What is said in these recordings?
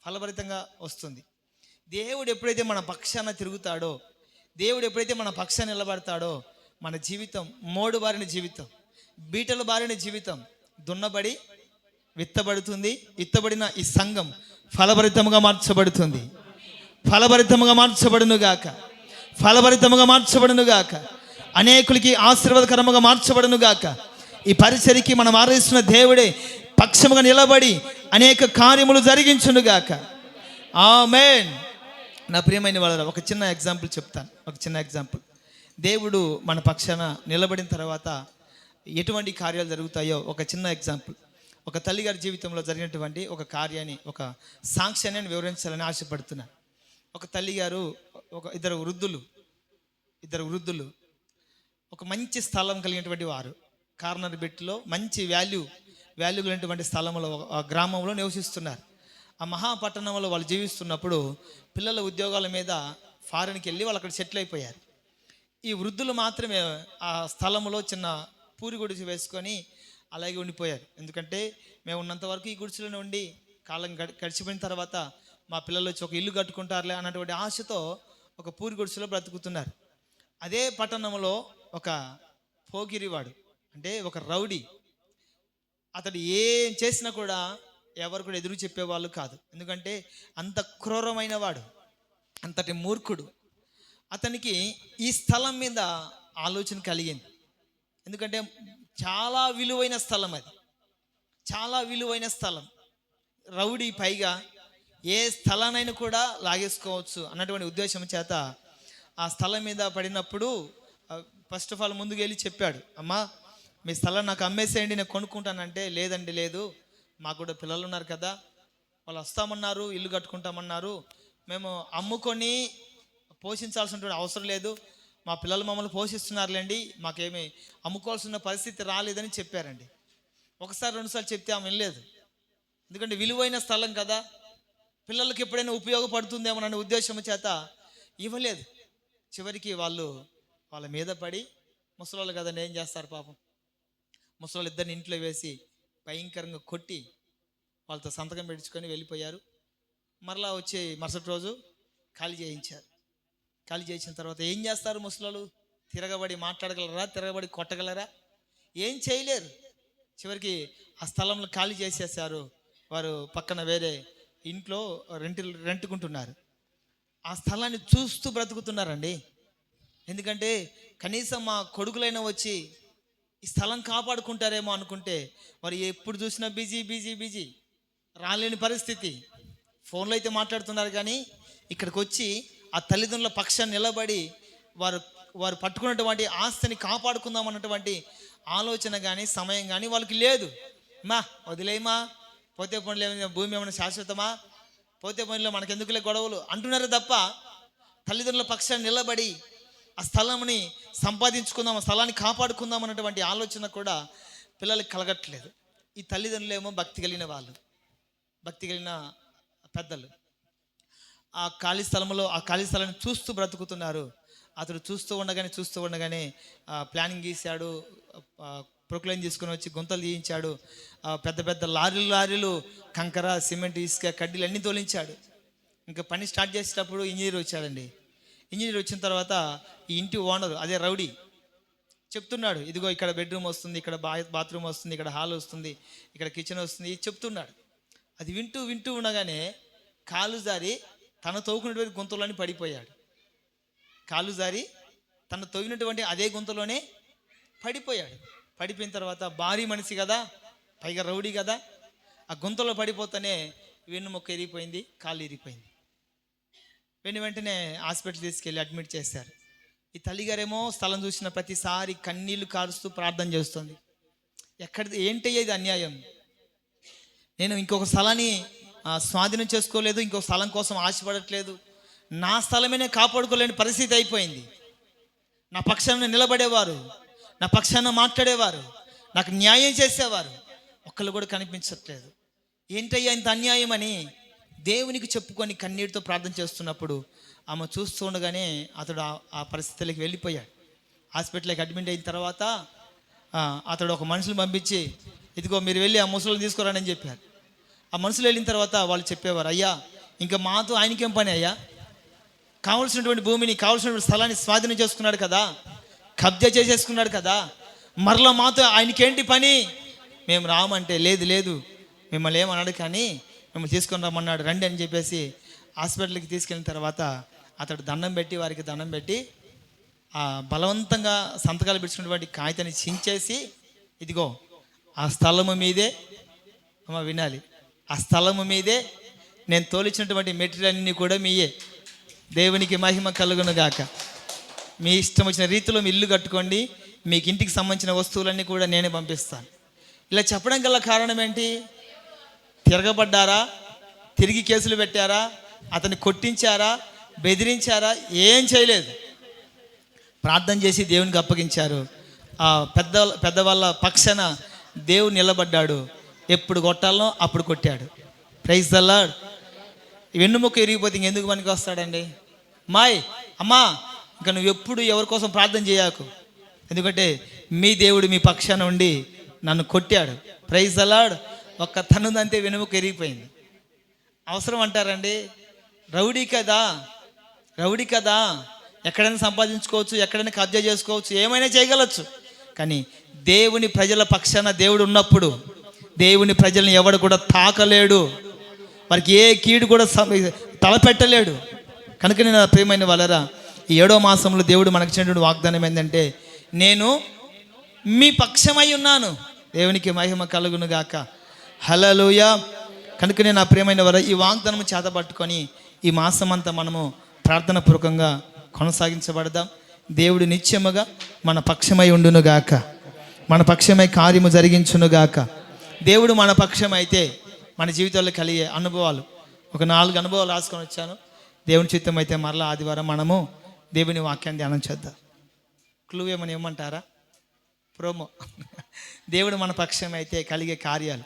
ఫలభరితంగా వస్తుంది. దేవుడు ఎప్పుడైతే మన పక్షాన తిరుగుతాడో, దేవుడు ఎప్పుడైతే మన పక్షాన నిలబడతాడో, మన జీవితం మోడు బారిన జీవితం, బీటలు బారిన జీవితం దున్నబడి విత్తబడుతుంది. విత్తబడిన ఈ సంఘం ఫలభరితముగా మార్చబడుతుంది. ఫలభరితముగా మార్చబడునుగాక, ఫలభరితముగా మార్చబడునుగాక, అనేకులకి ఆశీర్వాదకరముగా మార్చబడునుగాక. ఈ పరిచర్యకి మనం ఆరాధిస్తున్న దేవుడే పక్షముగా నిలబడి అనేక కార్యములు జరిగించునుగాక. ఆమేన్. నా ప్రియమైన వాళ్ళ ఒక చిన్న ఎగ్జాంపుల్ చెప్తాను. ఒక చిన్న ఎగ్జాంపుల్. దేవుడు మన పక్షాన నిలబడిన తర్వాత ఎటువంటి కార్యాలు జరుగుతాయో ఒక చిన్న ఎగ్జాంపుల్. ఒక తల్లిగారి జీవితంలో జరిగినటువంటి ఒక కార్యాన్ని, ఒక సాక్ష్యాన్ని వివరించాలని ఆశపడుతున్నాను. ఒక తల్లిగారు ఇద్దరు వృద్ధులు ఒక మంచి స్థలం కలిగినటువంటి వారు, కార్నర్ బిట్లో మంచి వాల్యూ కలిగినటువంటి స్థలంలో, ఆ గ్రామంలో నివసిస్తున్నారు. ఆ మహాపట్టణంలో వాళ్ళు జీవిస్తున్నప్పుడు పిల్లల ఉద్యోగాల మీద ఫారెన్కి వెళ్ళి వాళ్ళు అక్కడ సెటిల్ అయిపోయారు. ఈ వృద్ధులు మాత్రమే ఆ స్థలంలో చిన్న పూరి గుడిసె వేసుకొని అలాగే ఉండిపోయారు. ఎందుకంటే మేము ఉన్నంత వరకు ఈ గుడిసెలోనే ఉండి కాలం గడిచిపోయిన తర్వాత మా పిల్లలు వచ్చి ఒక ఇల్లు కట్టుకుంటారులే అన్నటువంటి ఆశతో ఒక పూరి గుడిసెలో బ్రతుకుతున్నారు. అదే పట్టణంలో ఒక పోకిరివాడు, అంటే ఒక రౌడీ, అతడు ఏం చేసినా కూడా ఎవరు కూడా ఎదురు చెప్పేవాళ్ళు కాదు. ఎందుకంటే అంత క్రూరమైన వాడు, అంతటి మూర్ఖుడు. అతనికి ఈ స్థలం మీద ఆలోచన కలిగింది. ఎందుకంటే చాలా విలువైన స్థలం, అది చాలా విలువైన స్థలం. రౌడీ పైగా ఏ స్థలానైనా కూడా లాగేసుకోవచ్చు అన్నటువంటి ఉద్దేశం చేత ఆ స్థలం మీద పడినప్పుడు ఫస్ట్ ఆఫ్ ఆల్ ముందుకు వెళ్ళి చెప్పాడు, అమ్మా మీ స్థలం నాకు అమ్మేసేయండి, నేను కొనుక్కుంటానంటే లేదండి లేదు, మాకు కూడా పిల్లలు ఉన్నారు కదా, వాళ్ళు వస్తామన్నారు, ఇల్లు కట్టుకుంటామన్నారు, మేము అమ్ముకొని పోషించాల్సినటువంటి అవసరం లేదు, మా పిల్లలు మమ్మల్ని పోషిస్తున్నారులేండి, మాకేమీ అమ్ముకోవాల్సిన పరిస్థితి రాలేదని చెప్పారండి. ఒకసారి రెండుసార్లు చెప్తే ఆమె వినలేదు. ఎందుకంటే విలువైన స్థలం కదా, పిల్లలకి ఎప్పుడైనా ఉపయోగపడుతుందేమో అనే ఉద్దేశం చేత ఇవ్వలేదు. చివరికి వాళ్ళ మీద పడి, ముసలోళ్ళు కదా ఏం చేస్తారు పాపం, ముసలోళ్ళు ఇద్దరిని ఇంట్లో వేసి భయంకరంగా కొట్టి వాళ్ళతో సంతకం పెట్టుకొని వెళ్ళిపోయారు. మరలా వచ్చి మరుసటి రోజు ఖాళీ చేయించారు. ఖాళీ చేసిన తర్వాత ఏం చేస్తారు ముసలోళ్ళు? తిరగబడి మాట్లాడగలరా? తిరగబడి కొట్టగలరా? ఏం చేయలేరు. చివరికి ఆ స్థలంలో ఖాళీ చేసేసారు. వారు పక్కన వేరే ఇంట్లో రెంటుకుంటున్నారు. ఆ స్థలాన్ని చూస్తూ బ్రతుకుతున్నారండి. ఎందుకంటే కనీసం మా కొడుకులైనా వచ్చి ఈ స్థలం కాపాడుకుంటారేమో అనుకుంటే వారు ఎప్పుడు చూసినా బిజీ, రాలేని పరిస్థితి. ఫోన్లో అయితే మాట్లాడుతున్నారు, కానీ ఇక్కడికి వచ్చి ఆ తల్లిదండ్రుల పక్షాన్ని నిలబడి వారు పట్టుకున్నటువంటి ఆస్తిని కాపాడుకుందాం అన్నటువంటి ఆలోచన కానీ సమయం కానీ వాళ్ళకి లేదు. మా వదిలేమా, పోతే పనులు, భూమి ఏమైనా శాశ్వతమా, పోతే పనులు మనకెందుకులే గొడవలు అంటున్నారు తప్ప తల్లిదండ్రుల పక్షాన్ని నిలబడి ఆ స్థలంని సంపాదించుకుందాం, ఆ స్థలాన్ని కాపాడుకుందాం అన్నటువంటి ఆలోచన కూడా పిల్లలకి కలగట్లేదు. ఈ తల్లిదండ్రులు ఏమో భక్తి కలిగిన వాళ్ళు, భక్తి కలిగిన పెద్దలు. ఆ ఖాళీ స్థలాన్ని చూస్తూ బ్రతుకుతున్నారు. అతడు చూస్తూ ఉండగానే ప్లానింగ్ గీశాడు, ప్రొక్లైన్ తీసుకుని వచ్చి గుంతలు తీయించాడు, పెద్ద పెద్ద లారీలు కంకర, సిమెంట్, ఇసుక, కడ్డీలు అన్నీ తోలించాడు. ఇంకా పని స్టార్ట్ చేసేటప్పుడు ఇంజనీర్ వచ్చాడండి. ఇంజనీర్ వచ్చిన తర్వాత ఈ ఇంటి ఓనరు, అదే రౌడీ, చెప్తున్నాడు, ఇదిగో ఇక్కడ బెడ్రూమ్ వస్తుంది, ఇక్కడ బాత్రూమ్ వస్తుంది, ఇక్కడ హాల్ వస్తుంది, ఇక్కడ కిచెన్ వస్తుంది చెప్తున్నాడు. అది వింటూ ఉండగానే కాలు జారి తన తవ్వుకున్నటువంటి గుంతలోనే పడిపోయాడు. కాలు జారి తను తవ్వినటువంటి అదే గుంతలోనే పడిపోయాడు. పడిపోయిన తర్వాత భారీ మనిషి కదా, పైగా రౌడీ కదా, ఆ గుంతలో పడిపోతేనే వెన్నుముక్క ఇరిగిపోయింది, కాలు ఇరిగిపోయింది. వెంటనే హాస్పిటల్ తీసుకెళ్ళి అడ్మిట్ చేశారు. ఈ తల్లిగారేమో స్థలం చూసిన ప్రతిసారి కన్నీళ్లు కారుస్తూ ప్రార్థన చేస్తుంది. ఏంటయ్యేది అన్యాయం, నేను ఇంకొక స్థలాన్ని స్వాధీనం చేసుకోలేదు, ఇంకొక స్థలం కోసం ఆశపడట్లేదు, నా స్థలమే కాపాడుకోలేని పరిస్థితి అయిపోయింది. నా పక్షాన నిలబడేవారు, నా పక్షాన మాట్లాడేవారు, నాకు న్యాయం చేసేవారు ఒక్కళ్ళు కూడా కనిపించట్లేదు. ఏంటయ్యా ఇంత అన్యాయం అని దేవునికి చెప్పుకొని కన్నీటితో ప్రార్థన చేస్తున్నప్పుడు ఆమె చూస్తూ ఉండగానే అతడు ఆ పరిస్థితులకి వెళ్ళిపోయాడు. హాస్పిటల్కి అడ్మిట్ అయిన తర్వాత అతడు ఒక మనుషులు పంపించి, ఇదిగో మీరు వెళ్ళి ఆ ముసలిని తీసుకురానని చెప్పారు. ఆ మనుషులు వెళ్ళిన తర్వాత వాళ్ళు చెప్పేవారు, అయ్యా ఇంకా మాతో ఆయనకేం పని అయ్యా? కావలసినటువంటి భూమిని, కావలసినటువంటి స్థలాన్ని స్వాధీనం చేసుకున్నాడు కదా, కబ్జా చేసేసుకున్నాడు కదా, మరలా మాతో ఆయనకేంటి పని? మేము రామంటే లేదు మిమ్మల్ని ఏమన్నాడు కానీ మిమ్మల్ని తీసుకొని రమ్మన్నాడు, రండి అని చెప్పేసి హాస్పిటల్కి తీసుకెళ్ళిన తర్వాత అతడు వారికి దండం పెట్టి బలవంతంగా సంతకాలు పెట్టినటువంటి కాగితాన్ని చించేసి, ఇదిగో ఆ స్థలము మీదే, అమ్మ వినాలి, ఆ స్థలము మీదే నేను తోలిచ్చినటువంటి మెటీరియల్ అన్నీ కూడా మీయే, దేవునికి మహిమ కలుగును గాక, మీ ఇష్టం వచ్చిన రీతిలో మీ ఇల్లు కట్టుకోండి, మీకు ఇంటికి సంబంధించిన వస్తువులన్నీ కూడా నేనే పంపిస్తాను. ఇలా చెప్పడం గల కారణం ఏంటి? తిరగబడ్డారా? తిరిగి కేసులు పెట్టారా? అతన్ని కొట్టించారా? బెదిరించారా? ఏం చేయలేదు. ప్రార్థన చేసి దేవునికి అప్పగించారు. ఆ పెద్దవాళ్ళ పక్షాన దేవుడు నిలబడ్డాడు. ఎప్పుడు కొట్టాలో అప్పుడు కొట్టాడు. Praise the lord. వెన్నుముక్క ఇరిగిపోతే ఇంకెందుకు పనికి వస్తాడండి? అమ్మా ఇంకా నువ్వు ఎప్పుడు ఎవరి కోసం ప్రార్థన చేయకు, ఎందుకంటే మీ దేవుడు మీ పక్షాన ఉండి నన్ను కొట్టాడు. Praise the lord. ఒక్క తన్నుదంతే వెన్నుముక్క ఇరిగిపోయింది. అవసరం అంటారండి? రౌడీ కదా, ఎక్కడైనా సంపాదించుకోవచ్చు, ఎక్కడైనా కబ్జా చేసుకోవచ్చు, ఏమైనా చేయగలచ్చు. కానీ దేవుని ప్రజల పక్షాన దేవుడు ఉన్నప్పుడు దేవుని ప్రజల్ని ఎవడు కూడా తాకలేడు, వారికి ఏ కీడు కూడా తలపెట్టలేడు. కనుక నేను ప్రియమైన వాళ్ళరా, ఈ 7వ మాసంలో దేవుడు మనకి ఇచ్చినటువంటి వాగ్దానం ఏంటంటే, నేను మీ పక్షమై ఉన్నాను. దేవునికి మహిమ కలుగును గాక. హల్లెలూయా. కనుక నేను నా ప్రియమైన వారు, ఈ వాగ్దానము చేతపట్టుకొని ఈ మాసం అంతా మనము ప్రార్థన పూర్వకంగా కొనసాగించబడదాం. దేవుడు నిత్యముగా మన పక్షమై ఉండునుగాక, మన పక్షమై కార్యము జరిగించునుగాక. దేవుడు మన పక్షమైతే మన జీవితాల్లో కలిగే అనుభవాలు, ఒక 4 అనుభవాలు రాసుకొని వచ్చాను. దేవుని చిత్తం అయితే మరలా ఆదివారం మనము దేవుని వాక్యాన్ని ధ్యానం చేద్దాం. క్లూ ఏమని ఇవ్వమంటారా? ప్రోమో. దేవుడు మన పక్షమైతే కలిగే కార్యాలు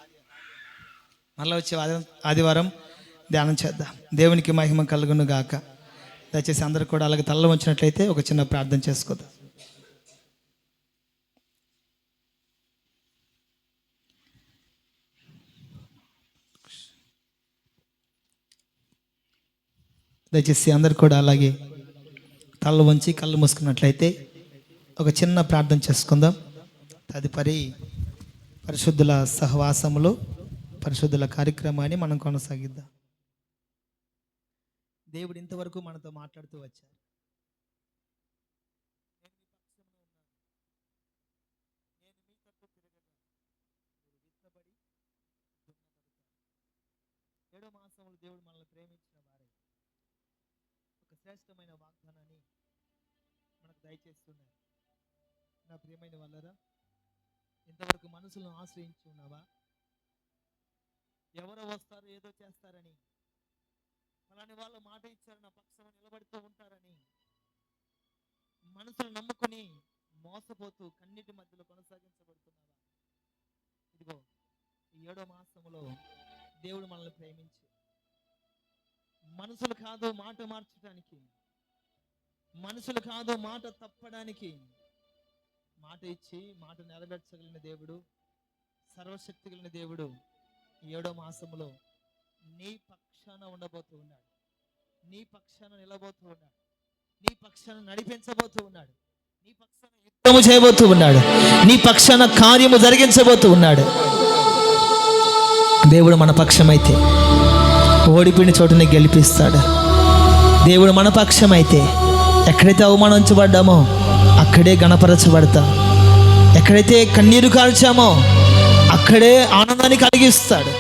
మరలా వచ్చే ఆదివారం ధ్యానం చేద్దాం. దేవునికి మహిమ కలుగును గాక. దయచేసి అందరూ కూడా అలాగే తల్ల వంచినట్లయితే ఒక చిన్న ప్రార్థన చేసుకోదాం. దయచేసి అందరు కూడా అలాగే తల్ల వంచి కళ్ళు మూసుకున్నట్లయితే ఒక చిన్న ప్రార్థన చేసుకుందాం. తదుపరి పరిశుద్ధుల సహవాసములో పరిశుద్ధుల కార్యక్రమాన్ని మనం కొనసాగిద్దాం. దేవుడు ఇంతవరకు మనతో మాట్లాడుతూ వచ్చారు. ఏడో మాసంలో దేవుడు మనల్ని ప్రేమించిన వారే ఒక శ్రేష్టమైన వాగ్దానాన్ని మనకు దయచేస్తున్నారు. నా ప్రియమైన వాళ్ళరా, ఇంతవరకు మనసులను ఆశ్రయించి ఉన్నావా? ఎవరో వస్తారు ఏదో చేస్తారని, అలాంటి వాళ్ళు మాట ఇచ్చారు, నా పక్షాన నిలబడుతూ ఉంటారని మనసును నమ్ముకుని మోసపోతూ కన్నీటి మధ్యలో కొనసాగించబడుతున్నావా? ఇదిగో ఈ 7వ మాసములో దేవుడు మనల్ని ప్రేమించి, మనసులు కాదు మాట మార్చడానికి, మనసులు కాదు మాట తప్పడానికి, మాట ఇచ్చి మాట నెరవేర్చగలిగిన దేవుడు, సర్వశక్తి కలిగిన దేవుడు ఈ 7వ మాసములో నీ పక్షాన ఉండబోతూ ఉన్నాడు, నీ పక్షాన నిలబోతూ ఉన్నాడు, నీ పక్షాన నడిపించబోతూ ఉన్నాడు, నీ పక్షాన యుద్ధము చేయబోతూ ఉన్నాడు, నీ పక్షాన కార్యము జరిగించబోతూ ఉన్నాడు. దేవుడు మన పక్షమైతే ఓడిపోయిన చోటుని గెలిపిస్తాడు. దేవుడు మన పక్షమైతే ఎక్కడైతే అవమానించబడ్డామో అక్కడే గణపరచబడతాం, ఎక్కడైతే కన్నీరు కార్చామో అక్కడే ఆనందాన్ని కలిగిస్తాడు.